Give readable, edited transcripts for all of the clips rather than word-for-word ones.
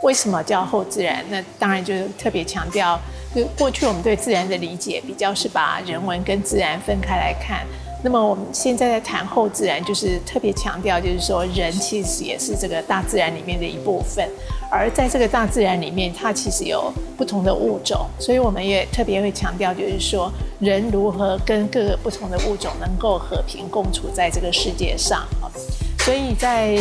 为什么叫后自然？那当然就是特别强调，就过去我们对自然的理解比较是把人文跟自然分开来看。那么我们现在在谈后自然，就是特别强调，就是说人其实也是这个大自然里面的一部分，而在这个大自然里面，它其实有不同的物种，所以我们也特别会强调，就是说人如何跟各个不同的物种能够和平共处在这个世界上。所以在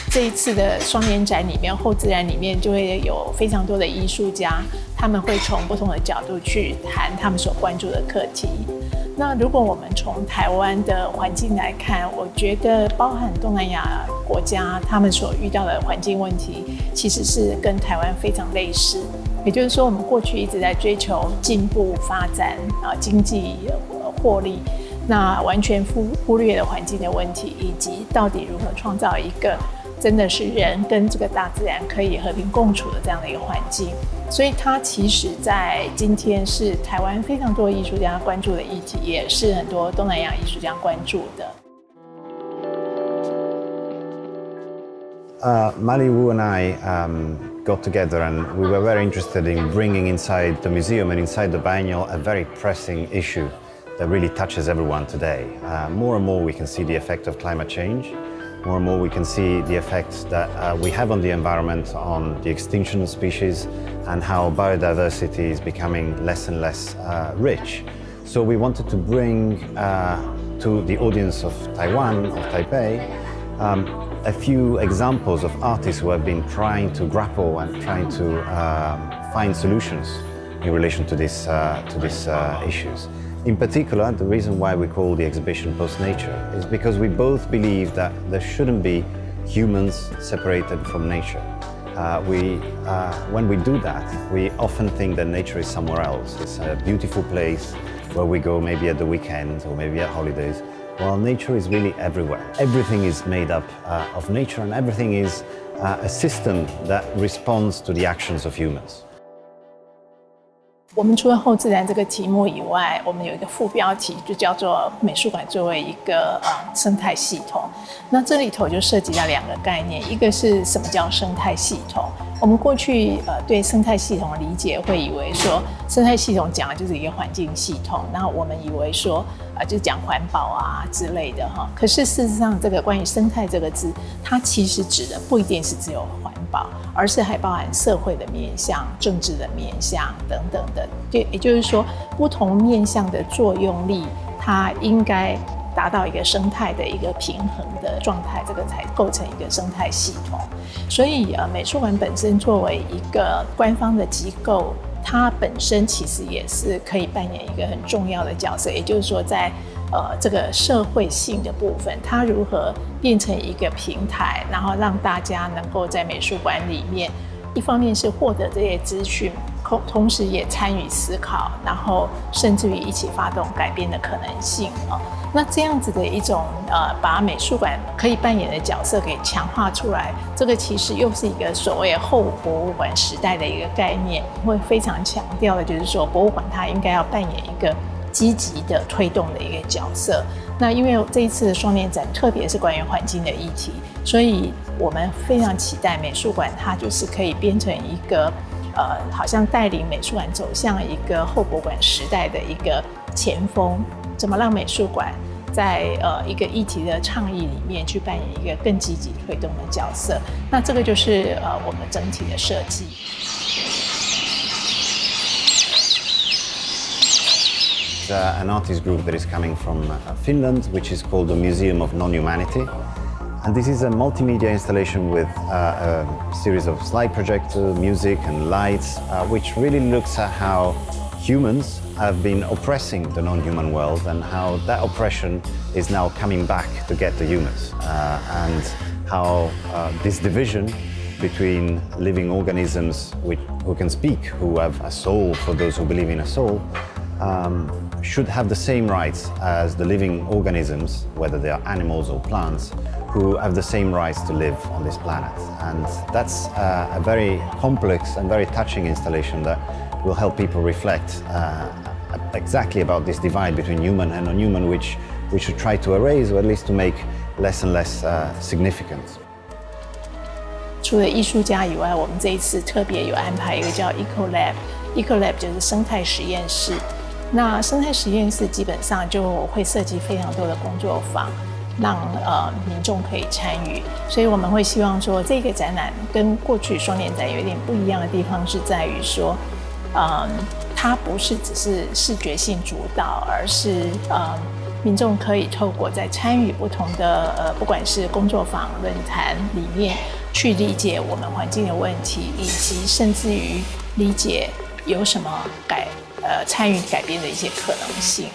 这一次的双年展里面，后自然里面就会有非常多的艺术家，他们会从不同的角度去谈他们所关注的课题。那如果我们从台湾的环境来看，我觉得包含东南亚国家他们所遇到的环境问题，其实是跟台湾非常类似。也就是说，我们过去一直在追求进步、发展经济获利，那完全忽略了环境的问题，以及到底如何创造一个真的是人跟这个大自然可以和平共处的这样的一个环境。所以它其实在今天是台湾非常多艺术家关注的议题，也是很多东南亚艺术家关注的。Mali Wu and I got together and we were very interested in bringing inside the museum and inside the biennial a very pressing issue that really touches everyone today. More and more we can see the effect of climate change. More and more we can see the effects that we have on the environment, on the extinction of species, and how biodiversity is becoming less and less rich. So we wanted to bring to the audience of Taiwan, of Taipei, a few examples of artists who have been trying to grapple and trying to find solutions in relation to these issues. In particular, the reason why we call the exhibition Post-Nature is because we both believe that there shouldn't be humans separated from nature. When we do that, we often think that nature is somewhere else. It's a beautiful place where we go maybe at the weekend or maybe at holidays. Well, nature is really everywhere. Everything is made up of nature, and everything is a system that responds to the actions of humans. 我们除了后自然这个题目以外，我们有一个副标题，就叫做美术馆作为一个生态系统。那这里头就涉及到两个概念，一个是什么叫生态系统？我们过去对生态系统的理解会以为说，生态系统讲的就是一个环境系统，然后我们以为说就是讲环保啊之类的哈。可是事实上，这个关于生态这个字，它其实指的不一定是只有环保，而是还包含社会的面向、政治的面向等等的。也就是说，不同面向的作用力，它应该达到一个生态的一个平衡的状态，这个才构成一个生态系统。所以美术馆本身作为一个官方的机构，它本身其实也是可以扮演一个很重要的角色。也就是说，在这个社会性的部分，它如何变成一个平台，然后让大家能够在美术馆里面，一方面是获得这些资讯，同时也参与思考，然后甚至于一起发动改变的可能性啊。那这样子的一种把美术馆可以扮演的角色给强化出来，这个其实又是一个所谓后博物馆时代的一个概念，会非常强调的就是说，博物馆它应该要扮演一个积极的推动的一个角色。那因为这一次的双年展，特别是关于环境的议题，所以我们非常期待美术馆它就是可以变成一个好像带领美术馆走向一个后博物馆时代的一个前锋。怎么让美术馆在一个议题的倡议里面去扮演一个更积极推动的角色？那这个就是我们整体的设计。An artist group that is coming from Finland, which is called the Museum of Non-Humanity. And this is a multimedia installation with a series of slide projector, music and lights, which really looks at how humans have been oppressing the non-human world and how that oppression is now coming back to get the humans. And how this division between living organisms who can speak, who have a soul for those who believe in a soul, should have the same rights as the living organisms, whether they are animals or plants, who have the same rights to live on this planet. And that's a very complex and very touching installation that will help people reflect exactly about this divide between human and non-human, which we should try to erase, or at least to make less and less significant. 除了艺术家以外，我们这一次特别有安排一个叫 Eco Lab 就是生态实验室。那生态实验室基本上就会设计非常多的工作坊，让民众可以参与。所以我们会希望说，这个展览跟过去双年展有一点不一样的地方是在于说，它不是只是视觉性主导，而是民众可以透过在参与不同的不管是工作坊、论坛里面，去理解我们环境的问题，以及甚至于理解有什么参与改变的一些可能性。